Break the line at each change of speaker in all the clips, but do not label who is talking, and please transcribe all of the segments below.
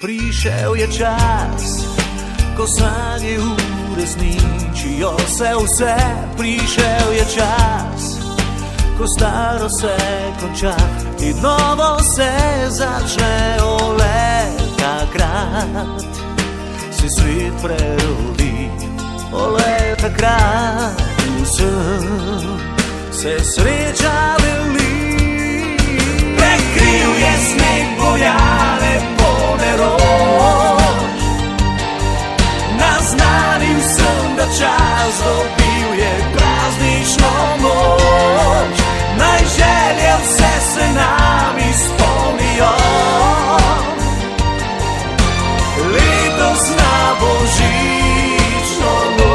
Prišel je čas, ko sanje uresničijo se vse. Prišel je čas, ko staro se konča in novo se začne. Ole, takrat se svet prerodi. Ole, takrat vsem se sreča veli. Prekril je sneg bojale polne rož. Naznanil sem, da čas dobil je praznično moč. Naj želje vse se nam izpolnijo. Letos na božično noč.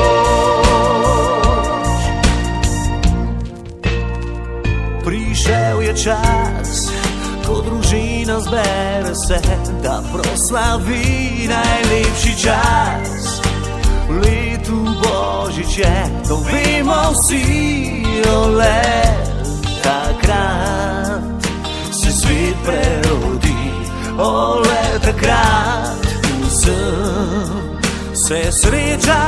Prišel je čas, ko družina zbere se, da proslavi najlepši čas. V letu božič je, to vemo vsi. Ole, takrat se svet prerodi. Ole, takrat vsem se sreča